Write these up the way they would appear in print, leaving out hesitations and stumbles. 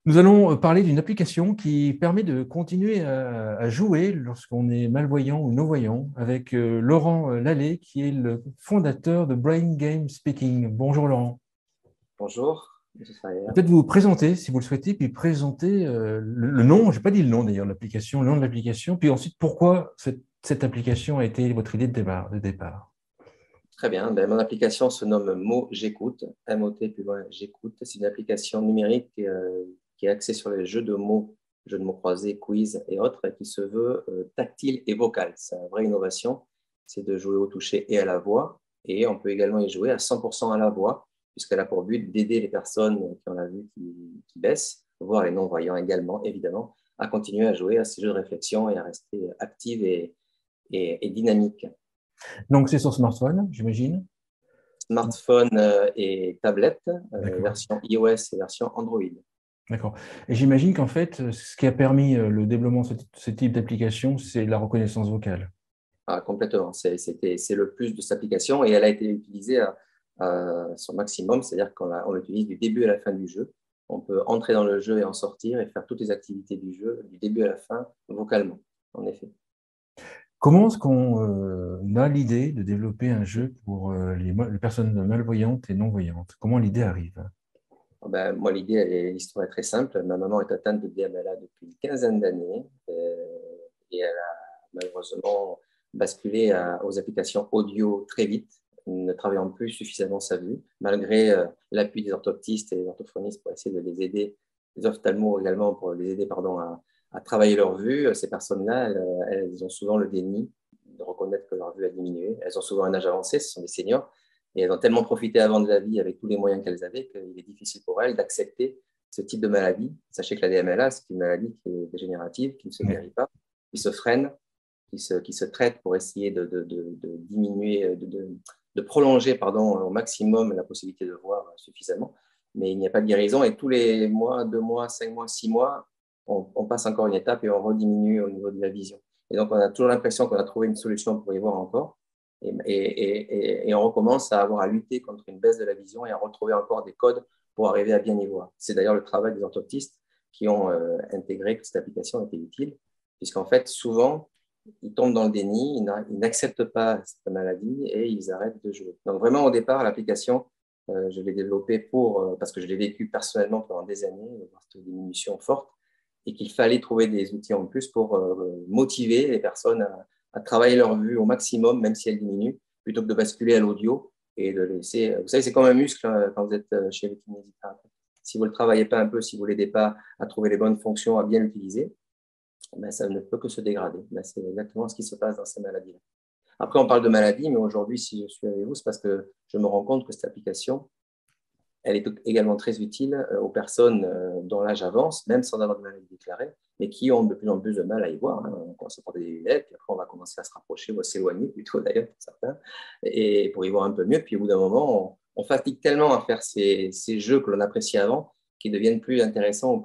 Nous allons parler d'une application qui permet de continuer à jouer lorsqu'on est malvoyant ou non-voyant avec Laurent Lallet, qui est le fondateur de Brain Game Speaking. Bonjour Laurent. Bonjour, monsieur Sayer. Peut-être vous présenter, si vous le souhaitez, puis présenter le nom, je n'ai pas dit le nom d'ailleurs de l'application, le nom de l'application, puis ensuite pourquoi cette application a été votre idée de départ. Très bien. Mon application se nomme Mot J'écoute, M-O-T plus loin J'écoute. C'est une application numérique qui est axée sur les jeux de mots croisés, quiz et autres, et qui se veut tactile et vocal. C'est une vraie innovation, c'est de jouer au toucher et à la voix. Et on peut également y jouer à 100% à la voix, puisqu'elle a pour but d'aider les personnes qui ont la vue qui baisse, voire les non-voyants également, évidemment, à continuer à jouer à ces jeux de réflexion et à rester active et dynamique. Donc c'est sur smartphone, j'imagine. Smartphone et tablette, D'accord. version iOS et version Android. D'accord. Et j'imagine qu'en fait, ce qui a permis le développement de ce type d'application, c'est la reconnaissance vocale. Ah, complètement. C'est le plus de cette application et elle a été utilisée à son maximum, c'est-à-dire qu'on l'utilise du début à la fin du jeu. On peut entrer dans le jeu et en sortir et faire toutes les activités du jeu du début à la fin vocalement, en effet. Comment est-ce qu'on a l'idée de développer un jeu pour les personnes malvoyantes et non-voyantes? Comment l'idée arrive? Moi, l'histoire est très simple. Ma maman est atteinte de DMLA depuis une quinzaine d'années et elle a malheureusement basculé aux applications audio très vite, ne travaillant plus suffisamment sa vue, malgré l'appui des orthoptistes et des orthophonistes pour essayer de les aider, des ophtalmos également pour les aider à travailler leur vue. Ces personnes-là, elles ont souvent le déni de reconnaître que leur vue a diminué. Elles ont souvent un âge avancé, ce sont des seniors. Et elles ont tellement profité avant de la vie avec tous les moyens qu'elles avaient qu'il est difficile pour elles d'accepter ce type de maladie. Sachez que la DMLA, c'est une maladie qui est dégénérative, qui ne se Oui. guérit pas, qui se freine, qui se traite pour essayer de diminuer, de prolonger au maximum la possibilité de voir suffisamment. Mais il n'y a pas de guérison et tous les mois, 2 mois, 5 mois, 6 mois, on passe encore une étape et on rediminue au niveau de la vision. Et donc, on a toujours l'impression qu'on a trouvé une solution pour y voir encore. Et on recommence à avoir à lutter contre une baisse de la vision et à retrouver encore des codes pour arriver à bien y voir. C'est d'ailleurs le travail des orthoptistes qui ont intégré que cette application était utile, puisqu'en fait, souvent, ils tombent dans le déni, ils n'acceptent pas cette maladie et ils arrêtent de jouer. Donc vraiment, au départ, l'application, je l'ai développée parce que je l'ai vécu personnellement pendant des années, cette diminution forte, et qu'il fallait trouver des outils en plus pour motiver les personnes à travailler leur vue au maximum, même si elle diminue, plutôt que de basculer à l'audio et de laisser. Vous savez, c'est comme un muscle quand vous êtes chez le kinésithérapeute. Si vous ne le travaillez pas un peu, si vous ne l'aidez pas à trouver les bonnes fonctions, à bien l'utiliser, ça ne peut que se dégrader. C'est exactement ce qui se passe dans ces maladies-là. Après, on parle de maladies, mais aujourd'hui, si je suis avec vous, c'est parce que je me rends compte que cette application, elle est également très utile aux personnes dont l'âge avance, même sans avoir de maladie déclarée, mais qui ont de plus en plus de mal à y voir. On commence à porter des lunettes, puis après on va commencer à se rapprocher ou à s'éloigner plutôt d'ailleurs pour certains, et pour y voir un peu mieux. Puis au bout d'un moment, on fatigue tellement à faire ces jeux que l'on appréciait avant, qu'ils deviennent plus intéressants,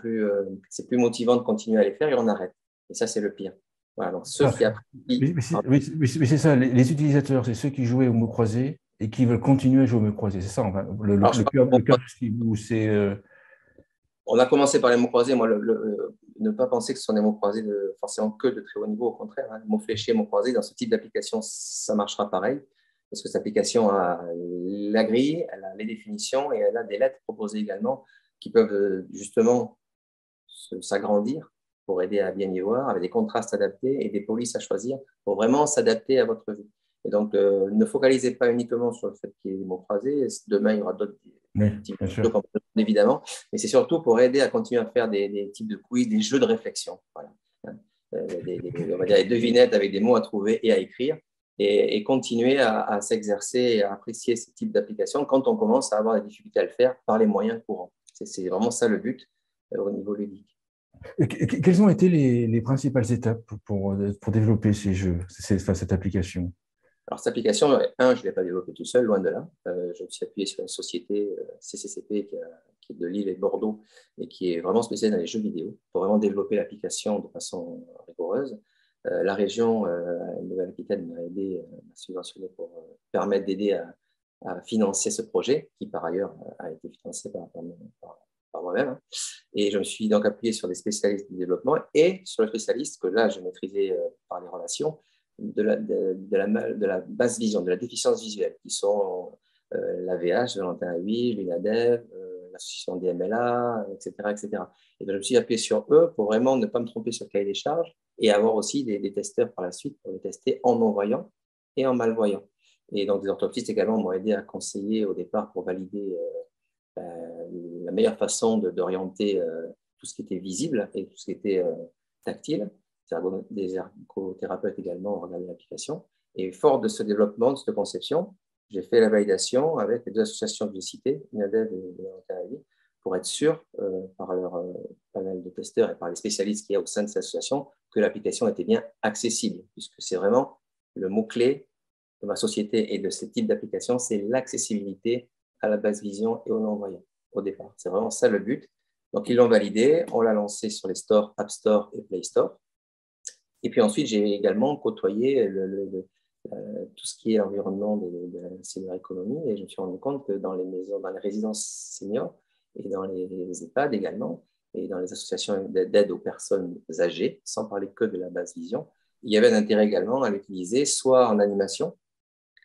c'est plus motivant de continuer à les faire et on arrête. Et ça, c'est le pire. Voilà, donc ceux Ah, qui apprécient. mais c'est ça, les utilisateurs, c'est ceux qui jouaient au mot croisé et qui veulent continuer à jouer au mot croisé. C'est ça, enfin, Alors, je pense le cœur de ce qui vous, c'est. on a commencé par les mots croisés. Moi, ne pas penser que ce sont des mots croisés forcément que de très haut niveau. Au contraire, hein, mots fléchés, mots croisés, dans ce type d'application, ça marchera pareil. Parce que cette application a la grille, elle a les définitions et elle a des lettres proposées également qui peuvent justement s'agrandir pour aider à bien y voir, avec des contrastes adaptés et des polices à choisir pour vraiment s'adapter à votre vue. Et donc, ne focalisez pas uniquement sur le fait qu'il y ait des mots croisés. Demain, il y aura d'autres Oui, types bien de sûr. jeux, évidemment, mais c'est surtout pour aider à continuer à faire des types de quiz, des jeux de réflexion. Voilà. On va dire des devinettes avec des mots à trouver et à écrire, et continuer à s'exercer et à apprécier ce type d'application quand on commence à avoir des difficultés à le faire par les moyens courants. C'est vraiment ça le but au niveau ludique. Quelles ont été les principales étapes pour développer ces jeux, cette application? Alors, cette application, je ne l'ai pas développée tout seul, loin de là. Je me suis appuyé sur une société CCCP qui est de Lille et de Bordeaux et qui est vraiment spécialisée dans les jeux vidéo pour vraiment développer l'application de façon rigoureuse. La région Nouvelle-Aquitaine m'a aidé, m'a subventionné pour permettre d'aider à financer ce projet qui, par ailleurs, a été financé par moi-même. Hein. Et je me suis donc appuyé sur des spécialistes du développement et sur le spécialiste que là, je maîtrisais par les relations de la basse vision, de la déficience visuelle, qui sont l'AVH, Valentin Huy, l'UNADEV, l'association DMLA, etc., etc. Et donc, je me suis appuyé sur eux pour vraiment ne pas me tromper sur le cahier des charges et avoir aussi des testeurs par la suite pour les tester en non-voyant et en malvoyant. Et donc, des orthoptistes également m'ont aidé à conseiller au départ pour valider la meilleure façon d'orienter tout ce qui était visible et tout ce qui était tactile. Des ergothérapeutes également ont regardé l'application. Et fort de ce développement, de cette conception, j'ai fait la validation avec les deux associations que j'ai citées, UNADEV et Valentin, pour être sûr, par leur panel de testeurs et par les spécialistes qu'il y a au sein de cette association, que l'application était bien accessible, puisque c'est vraiment le mot-clé de ma société et de ce type d'application, c'est l'accessibilité à la basse vision et au non-voyant au départ. C'est vraiment ça le but. Donc, ils l'ont validé, on l'a lancé sur les stores App Store et Play Store. Et puis ensuite, j'ai également côtoyé tout ce qui est l'environnement de la senior economy et je me suis rendu compte que dans les maisons, dans les résidences seniors et dans les EHPAD également, et dans les associations d'aide aux personnes âgées, sans parler que de la basse vision, il y avait un intérêt également à l'utiliser soit en animation,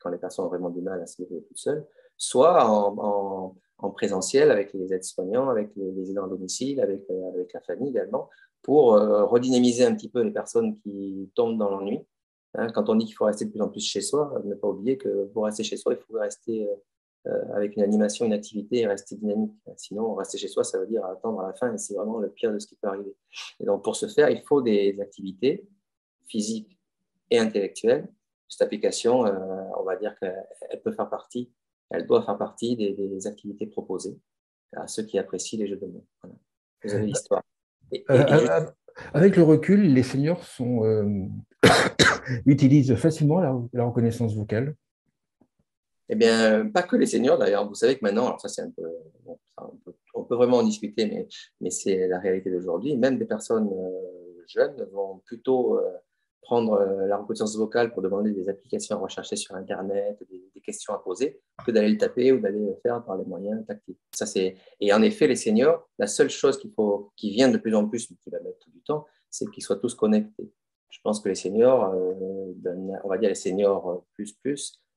quand les personnes ont vraiment du mal à se débrouiller toutes seules, soit en présentiel avec les aides-soignants, avec les aidants à domicile, avec la famille également, pour redynamiser un petit peu les personnes qui tombent dans l'ennui. Hein, quand on dit qu'il faut rester de plus en plus chez soi, ne pas oublier que pour rester chez soi, il faut rester avec une animation, une activité et rester dynamique. Sinon, rester chez soi, ça veut dire attendre à la fin et c'est vraiment le pire de ce qui peut arriver. Et donc, pour ce faire, il faut des activités physiques et intellectuelles. Cette application, on va dire qu'elle peut faire partie, elle doit faire partie des activités proposées à ceux qui apprécient les jeux de mots. Voilà. Vous avez l'histoire. Avec le recul, les seniors utilisent facilement la reconnaissance vocale. Eh bien, pas que les seniors d'ailleurs. Vous savez que maintenant, alors ça c'est un peu, bon, ça, on peut vraiment en discuter, mais c'est la réalité d'aujourd'hui. Même des personnes jeunes vont plutôt prendre la reconnaissance vocale pour demander des applications à rechercher sur Internet, des questions à poser, que d'aller le taper ou d'aller le faire par les moyens tactiles. Ça, et en effet, les seniors, la seule chose qui vient de plus en plus, mais qui va mettre du temps, c'est qu'ils soient tous connectés. Je pense que les seniors, on va dire les seniors plus,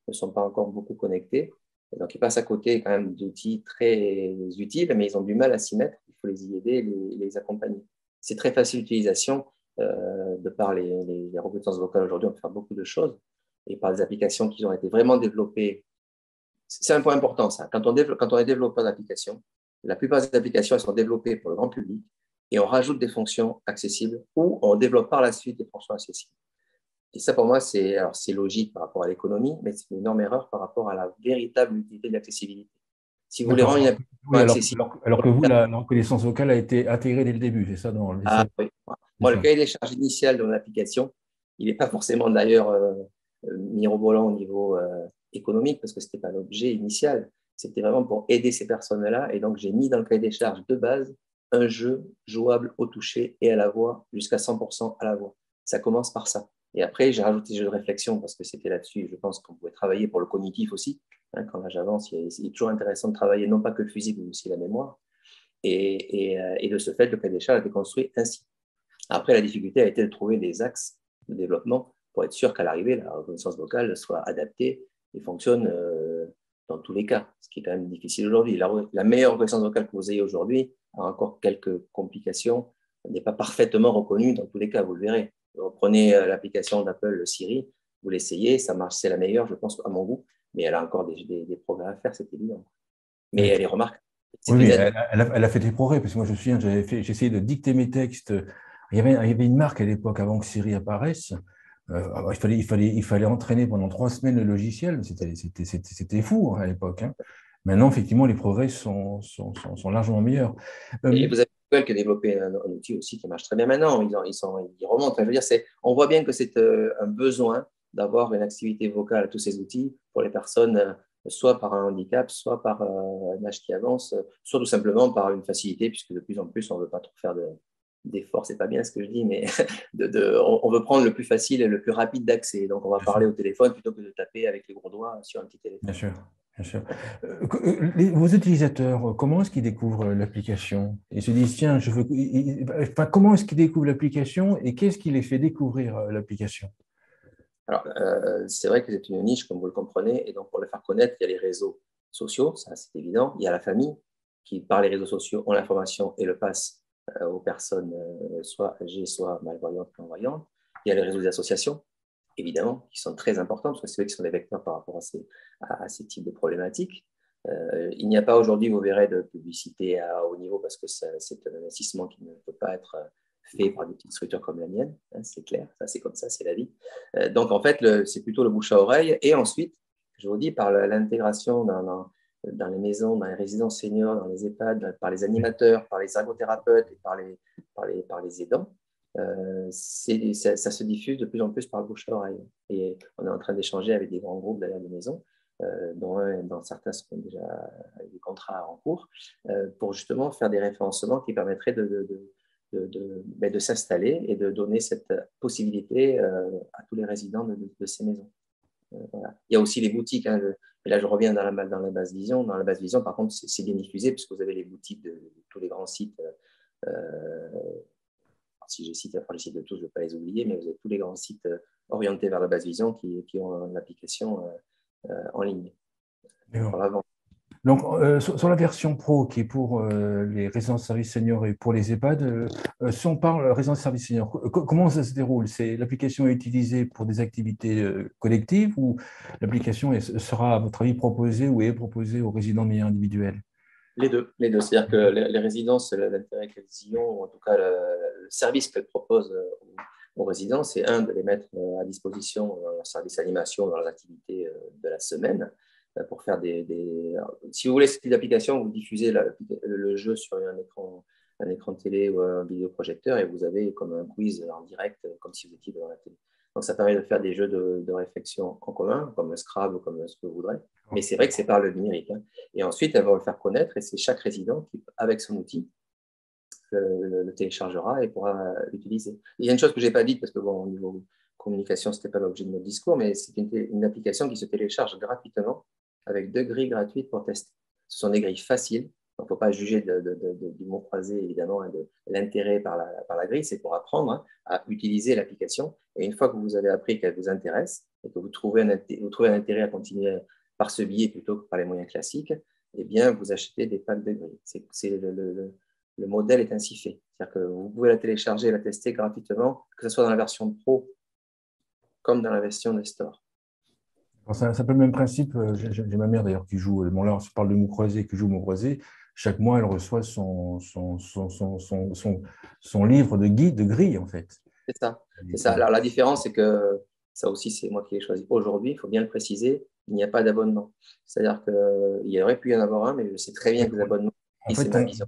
ne sont pas encore beaucoup connectés. Et donc, ils passent à côté quand même d'outils très utiles, mais ils ont du mal à s'y mettre. Il faut les y aider, les accompagner. C'est très facile d'utilisation. De par les reconnaissances vocales aujourd'hui, on peut faire beaucoup de choses. Et par des applications qui ont été vraiment développées. C'est un point important, ça. Quand on est développeur d'applications, la plupart des applications elles sont développées pour le grand public et on rajoute des fonctions accessibles ou on développe par la suite des fonctions accessibles. Et ça, pour moi, c'est logique par rapport à l'économie, mais c'est une énorme erreur par rapport à la véritable utilité de l'accessibilité. Si vous voulez rendre une application accessible… Alors que vous, la reconnaissance vocale a été intégrée dès le début, c'est ça dans oui. Moi, le cahier des charges initial de mon application, il n'est pas forcément d'ailleurs mirobolant au niveau économique, parce que ce n'était pas l'objet initial. C'était vraiment pour aider ces personnes-là. Et donc, j'ai mis dans le cahier des charges de base un jeu jouable au toucher et à la voix, jusqu'à 100% à la voix. Ça commence par ça. Et après, j'ai rajouté des jeux de réflexion parce que c'était là-dessus. Je pense qu'on pouvait travailler pour le cognitif aussi. Hein, quand l'âge avance, il est toujours intéressant de travailler non pas que le physique, mais aussi la mémoire. Et de ce fait, le cahier des charges a été construit ainsi. Après, la difficulté a été de trouver des axes de développement pour être sûr qu'à l'arrivée, la reconnaissance vocale soit adaptée et fonctionne dans tous les cas, ce qui est quand même difficile aujourd'hui. La meilleure reconnaissance vocale que vous ayez aujourd'hui a encore quelques complications, n'est pas parfaitement reconnue dans tous les cas, vous le verrez. Vous prenez l'application d'Apple Siri, vous l'essayez, ça marche, c'est la meilleure, je pense, à mon goût, mais elle a encore des progrès à faire, c'est évident. Mais elle est remarquable. Oui, elle a fait des progrès, parce que moi, je me souviens, j'ai essayé de dicter mes textes. Il y avait une marque à l'époque, avant que Siri apparaisse. Il fallait entraîner pendant 3 semaines le logiciel. C'était fou à l'époque. Hein. Maintenant, effectivement, les progrès sont largement meilleurs. Et vous avez Google qui a développé un outil aussi qui marche très bien maintenant. Ils remontent. Enfin, je veux dire, on voit bien que c'est un besoin d'avoir une activité vocale à tous ces outils pour les personnes, soit par un handicap, soit par un âge qui avance, soit tout simplement par une facilité, puisque de plus en plus, on ne veut pas trop faire d'efforts. C'est pas bien ce que je dis, mais on veut prendre le plus facile et le plus rapide d'accès. Donc, on va parler au téléphone plutôt que de taper avec les gros doigts sur un petit téléphone. Bien sûr. Bien sûr. Vos utilisateurs, comment est-ce qu'ils découvrent l'application? Ils se disent, tiens, je veux. Enfin, comment est-ce qu'ils découvrent l'application et qu'est-ce qui les fait découvrir l'application? Alors, c'est vrai que c'est une niche, comme vous le comprenez, et donc pour le faire connaître, il y a les réseaux sociaux, ça c'est évident. Il y a la famille qui, par les réseaux sociaux, ont l'information et le passe aux personnes soit âgées, soit malvoyantes, non-voyantes. Il y a les réseaux des associations, évidemment, qui sont très importants, parce que c'est eux qui sont les vecteurs par rapport à ces types de problématiques. Il n'y a pas aujourd'hui, vous verrez, de publicité à haut niveau, parce que c'est un investissement qui ne peut pas être fait par des petites structures comme la mienne, hein, c'est clair, ça c'est comme ça, c'est la vie. Donc en fait, c'est plutôt le bouche à oreille, et ensuite, je vous dis, par l'intégration dans les maisons, dans les résidences seniors, dans les EHPAD, par les animateurs, par les ergothérapeutes et par les aidants, ça se diffuse de plus en plus par le bouche à oreille. Et on est en train d'échanger avec des grands groupes derrière les maisons, dont certains sont déjà des contrats en cours, pour justement faire des référencements qui permettraient de s'installer et de donner cette possibilité à tous les résidents de ces maisons. Voilà. Il y a aussi les boutiques, hein, et là je reviens dans la base vision. Dans la base vision, par contre, c'est bien diffusé puisque vous avez les boutiques de tous les grands sites. Si je cite de tous, je ne vais pas les oublier, mais vous avez tous les grands sites orientés vers la base vision qui ont l'application en ligne pour la vente. Donc, sur la version pro qui est pour les résidences services seniors et pour les EHPAD, si on parle résidence services seniors, comment ça se déroule? L'application est utilisée pour des activités collectives ou l'application sera, à votre avis, proposée ou est proposée aux résidents de manière individuelle? Les deux, les deux. C'est-à-dire que les résidences, l'intérêt qu'elles y ont, ou en tout cas le service qu'elles proposent aux résidents, c'est de les mettre à disposition dans leur service animation, dans leurs activités de la semaine, pour faire Si vous voulez cette application, vous diffusez le jeu sur un écran de télé ou un vidéoprojecteur et vous avez comme un quiz en direct, comme si vous étiez devant la télé. Donc ça permet de faire des jeux de réflexion en commun, comme un Scrabble ou comme ce que vous voudrez. Mais c'est vrai que c'est par le numérique, hein. Et ensuite, elles vont le faire connaître et c'est chaque résident qui, avec son outil, le téléchargera et pourra l'utiliser. Il y a une chose que je n'ai pas dite parce que, bon, au niveau communication, ce n'était pas l'objet de notre discours, mais c'est une application qui se télécharge gratuitement avec 2 grilles gratuites pour tester. Ce sont des grilles faciles. Il ne faut pas juger du mot croisé, évidemment, hein, de l'intérêt par la grille. C'est pour apprendre, hein, à utiliser l'application. Et une fois que vous avez appris qu'elle vous intéresse et que vous trouvez un intérêt à continuer par ce biais plutôt que par les moyens classiques, eh bien, vous achetez des packs de grilles. Le modèle est ainsi fait. C'est-à-dire que vous pouvez la télécharger et la tester gratuitement, que ce soit dans la version Pro comme dans la version des stores. C'est un peu le même principe. J'ai ma mère d'ailleurs qui joue. Bon, là, on se parle de mots croisés, qui joue au mot croisé. Chaque mois, elle reçoit son livre de guide, de grille, en fait. C'est ça. C'est ça. Alors, la différence, c'est que ça aussi, c'est moi qui l'ai choisi aujourd'hui. Il faut bien le préciser. Il n'y a pas d'abonnement. C'est-à-dire qu'il aurait pu y en avoir un, mais je sais très bien que les abonnements, c'est ma vision.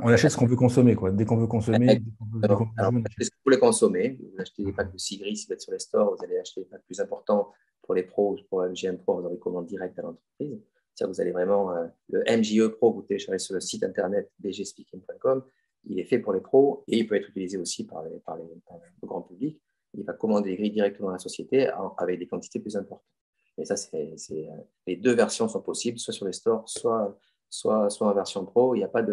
On achète ce qu'on veut consommer, quoi. Dès qu'on veut consommer, dès qu'on veut Alors, jouer, on achète. est-ce que vous les consommez? Vous achetez des packs de 6 grilles si vous êtes sur les stores, vous allez acheter des packs plus importants pour les pros, pour le MGM Pro, vous avez commande directe à l'entreprise. C'est-à-dire vous allez vraiment, le MJE Pro, vous téléchargez sur le site internet bgspeaking.com, il est fait pour les pros et il peut être utilisé aussi par le grand public. Il va commander les grilles directement à la société avec des quantités plus importantes. Mais ça, les deux versions sont possibles, soit sur les stores, soit en version pro. Il n'y a pas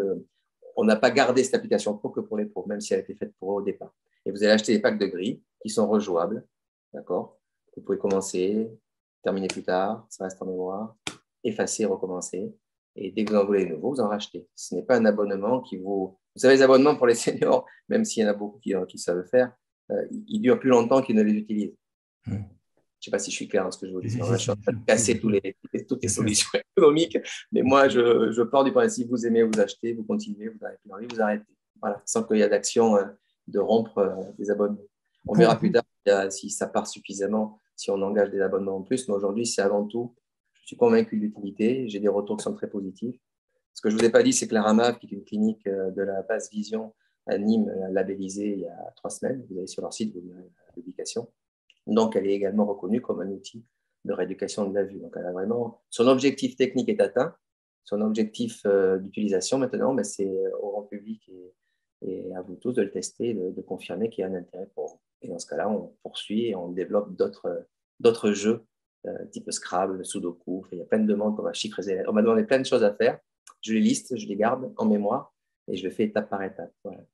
on n'a pas gardé cette application pro que pour les pros, même si elle a été faite pour eux au départ. Et vous allez acheter des packs de grilles qui sont rejouables, d'accord? Vous pouvez commencer, terminer plus tard, ça reste en mémoire, effacer, recommencer. Et dès que vous en voulez de nouveau, vous en rachetez. Ce n'est pas un abonnement qui vous... Vous savez, les abonnements pour les seniors, même s'il y en a beaucoup qui savent le faire, ils durent plus longtemps qu'ils ne les utilisent. Je ne sais pas si je suis clair dans ce que je vous dis. Je suis en train de casser toutes les solutions économiques, mais moi, je pars du principe, vous aimez, vous achetez, vous continuez, vous n'avez plus envie, vous arrêtez. Voilà, sans qu'il y ait d'action de rompre des abonnements. On verra plus tard si ça part suffisamment, si on engage des abonnements en plus, mais aujourd'hui, c'est avant tout, je suis convaincu de l'utilité, j'ai des retours qui sont très positifs. Ce que je ne vous ai pas dit, c'est que la RAMAV, qui est une clinique de la basse vision à Nîmes, labellisée il y a 3 semaines, vous allez sur leur site, vous verrez la publication. Donc, elle est également reconnue comme un outil de rééducation de la vue. Donc, elle a vraiment... Son objectif technique est atteint. Son objectif d'utilisation, maintenant, ben, c'est au grand public et à vous tous de le tester, de confirmer qu'il y a un intérêt pour vous. Et dans ce cas-là, on poursuit et on développe d'autres jeux type Scrabble, Sudoku. Enfin, il y a plein de demandes, on va chiffrer les lettres. On m'a demandé plein de choses à faire. Je les liste, je les garde en mémoire et je le fais étape par étape. Voilà.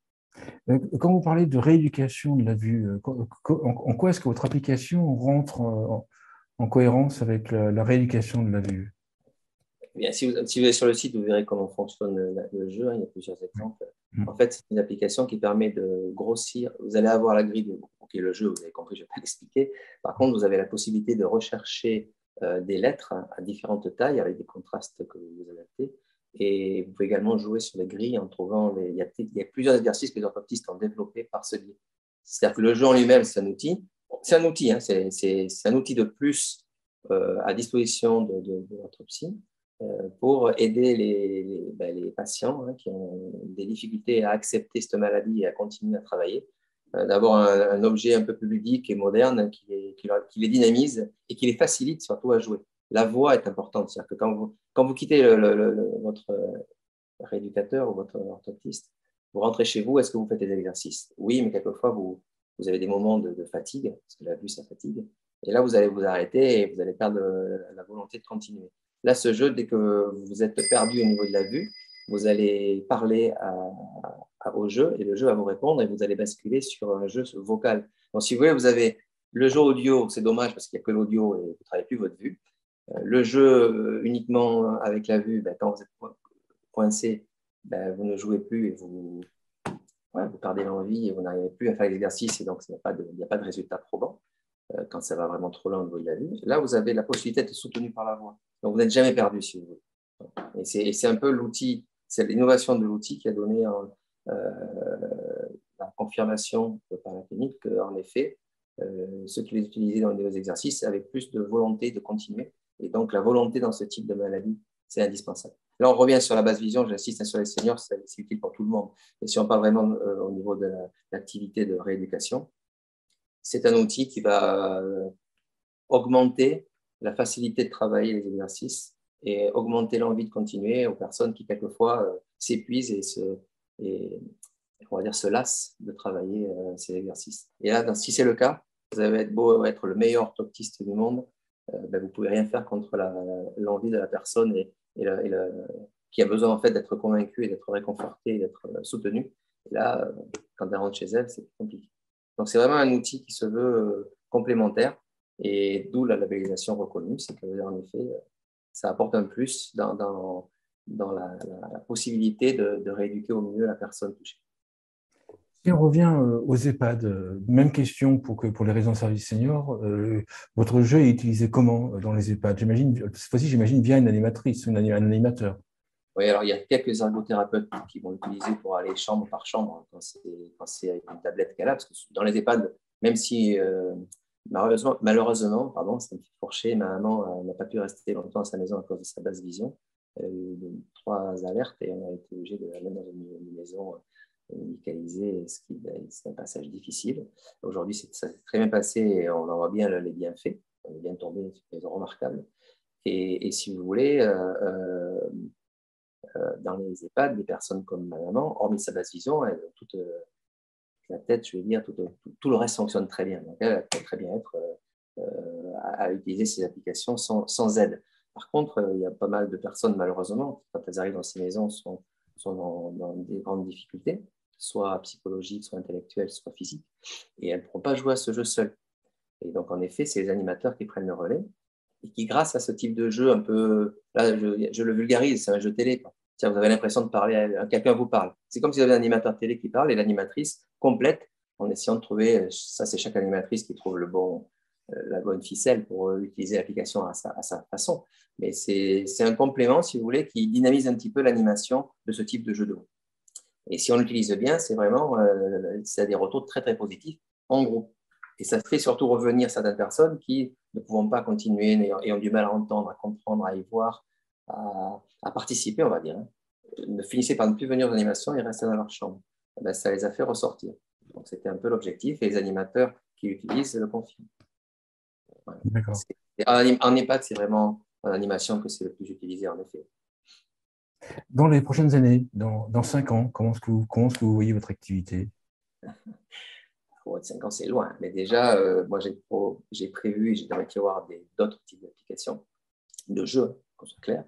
Quand vous parlez de rééducation de la vue, en quoi est-ce que votre application rentre en cohérence avec la rééducation de la vue? Bien, si vous allez sur le site, vous verrez comment fonctionne le jeu. Hein, il y a plusieurs exemples. En fait, c'est une application qui permet de grossir. Vous allez avoir la grille de le jeu, vous avez compris, je ne vais pas l'expliquer. Par contre, vous avez la possibilité de rechercher des lettres à différentes tailles avec des contrastes que vous adaptez. Et vous pouvez également jouer sur les grilles en trouvant il y a plusieurs exercices que les orthoptistes ont développés par ce biais. C'est-à-dire que le jeu en lui-même, c'est un outil. C'est un outil, hein, c'est un outil de plus à disposition de l'orthopsie pour aider les patients hein, qui ont des difficultés à accepter cette maladie et à continuer à travailler, d'avoir un objet un peu plus ludique et moderne qui les dynamise et qui les facilite surtout à jouer. La voix est importante, c'est-à-dire que quand vous quittez votre rééducateur ou votre orthoptiste, vous rentrez chez vous, est-ce que vous faites des exercices? Oui, mais quelquefois, vous avez des moments de fatigue, parce que la vue, ça fatigue. Et là, vous allez vous arrêter et vous allez perdre la volonté de continuer. Là, ce jeu, dès que vous êtes perdu au niveau de la vue, vous allez parler au jeu et le jeu va vous répondre et vous allez basculer sur un jeu vocal. Donc, si vous voulez, vous avez le jeu audio, c'est dommage parce qu'il n'y a que l'audio et vous ne travaillez plus votre vue. Le jeu uniquement avec la vue, quand vous êtes coincé, vous ne jouez plus et vous perdez l'envie et vous n'arrivez plus à faire l'exercice et donc il n'y a pas de résultat probant quand ça va vraiment trop loin au niveau de la vue. Là, vous avez la possibilité d'être soutenu par la voix. Donc, vous n'êtes jamais perdu si vous voulez. Et c'est un peu l'outil, c'est l'innovation de l'outil qui a donné la confirmation par la clinique qu'en effet, ceux qui les utilisaient dans les exercices avaient plus de volonté de continuer. Et donc, la volonté dans ce type de maladie, c'est indispensable. Là, on revient sur la basse vision, j'insiste sur les seniors, c'est utile pour tout le monde. Et si on parle vraiment au niveau de l'activité de rééducation, c'est un outil qui va augmenter la facilité de travailler les exercices et augmenter l'envie de continuer aux personnes qui, quelquefois, s'épuisent on va dire, se lassent de travailler ces exercices. Et là, si c'est le cas, vous avez beau être le meilleur orthoptiste du monde, vous ne pouvez rien faire contre l'envie de la personne qui a besoin en fait d'être convaincue et d'être réconfortée et d'être soutenue. Et là, quand elle rentre chez elle, c'est plus compliqué. Donc, c'est vraiment un outil qui se veut complémentaire et d'où la labellisation reconnue. C'est qu'en effet, ça apporte un plus dans la possibilité de rééduquer au mieux la personne touchée. Si on revient aux EHPAD, même question pour les résidences services seniors, votre jeu est utilisé comment dans les EHPAD? Cette fois-ci, j'imagine via une animatrice, un animateur. Oui, alors il y a quelques ergothérapeutes qui vont l'utiliser pour aller chambre par chambre quand c'est avec une tablette qu'elle a, parce que dans les EHPAD, même si malheureusement, pardon, c'est un petit fourché, ma maman n'a pas pu rester longtemps à sa maison à cause de sa basse vision. Elle a eu 3 alertes et on a été obligé de la mettre dans une maison médicalisée, c'est un passage difficile. Aujourd'hui, ça s'est très bien passé et on en voit bien les bienfaits. On est bien tombé sur des remarquables. Et si vous voulez, dans les EHPAD, des personnes comme ma maman, hormis sa basse vision, elle, toute la tête, je veux dire, tout le reste fonctionne très bien. Donc, elle peut très bien être à utiliser ces applications sans aide. Par contre, il y a pas mal de personnes, malheureusement, quand elles arrivent dans ces maisons, sont dans des grandes difficultés, soit psychologiques, soit intellectuelles, soit physiques, et elles ne pourront pas jouer à ce jeu seules. Et donc, en effet, c'est les animateurs qui prennent le relais et qui, grâce à ce type de jeu un peu, là, je le vulgarise, c'est un jeu télé, quoi. Vous avez l'impression de parler, quelqu'un vous parle. C'est comme si vous avez un animateur télé qui parle et l'animatrice complète en essayant de trouver, ça c'est chaque animatrice qui trouve la bonne ficelle pour utiliser l'application à sa façon. Mais c'est un complément, si vous voulez, qui dynamise un petit peu l'animation de ce type de jeu de mots. Et si on l'utilise bien, c'est vraiment, ça a des retours très très positifs en groupe. Et ça fait surtout revenir certaines personnes qui ne pouvant pas continuer et ont du mal à entendre, à comprendre, à y voir, à participer, on va dire, hein, ne finissaient par ne plus venir aux animations et restaient dans leur chambre. Ça les a fait ressortir. Donc, c'était un peu l'objectif et les animateurs qui l'utilisent le confirment. Voilà. D'accord. En EHPAD, c'est vraiment en animation que c'est le plus utilisé, en effet. Dans les prochaines années, dans 5 ans, comment est-ce que vous voyez votre activité? 5 ans, c'est loin. Mais déjà, moi, j'ai prévu et j'ai envie d'y avoir d'autres types d'applications, de jeux, qu'on soit clair,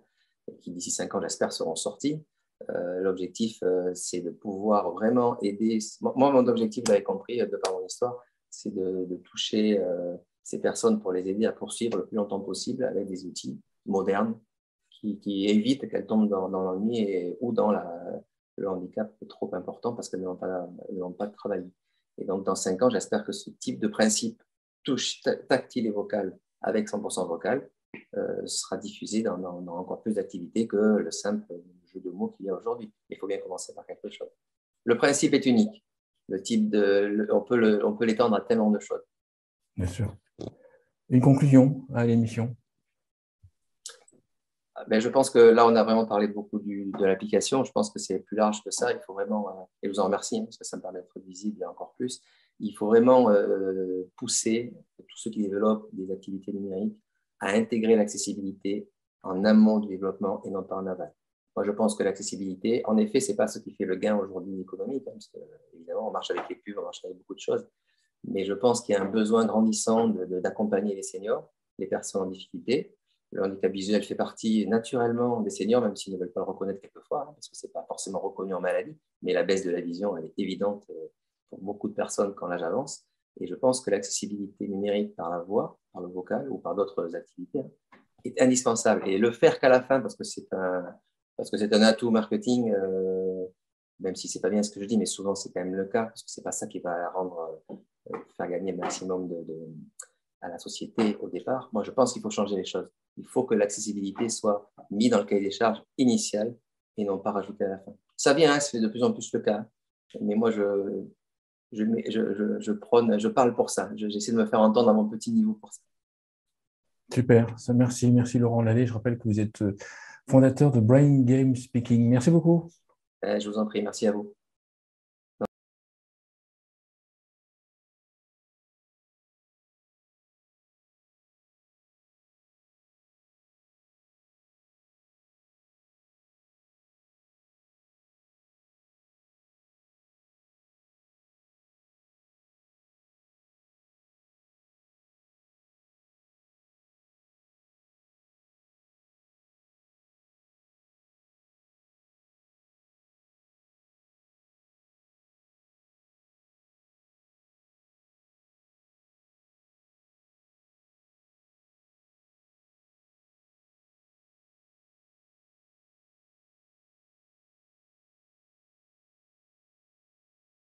qui d'ici 5 ans, j'espère, seront sortis. L'objectif, c'est de pouvoir vraiment aider. Moi, mon objectif, vous l'avez compris, de par mon histoire, c'est de toucher ces personnes pour les aider à poursuivre le plus longtemps possible avec des outils modernes qui évitent qu'elles tombent dans l'ennui ou dans le handicap trop important parce qu'elles n'ont pas de travail. Et donc, dans 5 ans, j'espère que ce type de principe touche tactile et vocal avec 100% vocal sera diffusé dans encore plus d'activités que le simple jeu de mots qu'il y a aujourd'hui. Il faut bien commencer par quelque chose. Le principe est unique. On peut l'étendre à tellement de choses. Bien sûr. Une conclusion à l'émission? Ben, je pense que là, on a vraiment parlé beaucoup de l'application. Je pense que c'est plus large que ça. Il faut vraiment, et je vous en remercie, parce que ça me permet d'être visible encore plus, il faut vraiment pousser tous ceux qui développent des activités numériques à intégrer l'accessibilité en amont du développement et non pas en aval. Moi, je pense que l'accessibilité, en effet, ce n'est pas ce qui fait le gain aujourd'hui économique, parce que, évidemment, on marche avec les pubs, on marche avec beaucoup de choses, mais je pense qu'il y a un besoin grandissant d'accompagner les seniors, les personnes en difficulté. Le handicap visuel fait partie naturellement des seniors, même s'ils ne veulent pas le reconnaître quelquefois, parce que ce n'est pas forcément reconnu en maladie, mais la baisse de la vision, elle est évidente pour beaucoup de personnes quand l'âge avance. Et je pense que l'accessibilité numérique par la voix, par le vocal ou par d'autres activités est indispensable. Et le faire qu'à la fin, parce que c'est un atout marketing, même si ce n'est pas bien ce que je dis, mais souvent c'est quand même le cas, parce que ce n'est pas ça qui va faire gagner le maximum à la société au départ. Moi, je pense qu'il faut changer les choses. Il faut que l'accessibilité soit mise dans le cahier des charges initial et non pas rajoutée à la fin. Ça vient, c'est de plus en plus le cas. Mais moi, je parle pour ça. J'essaie de me faire entendre à mon petit niveau pour ça. Super, ça, merci Laurent Lallet. Je rappelle que vous êtes fondateur de Brain Game Speaking. Merci beaucoup. Je vous en prie, merci à vous.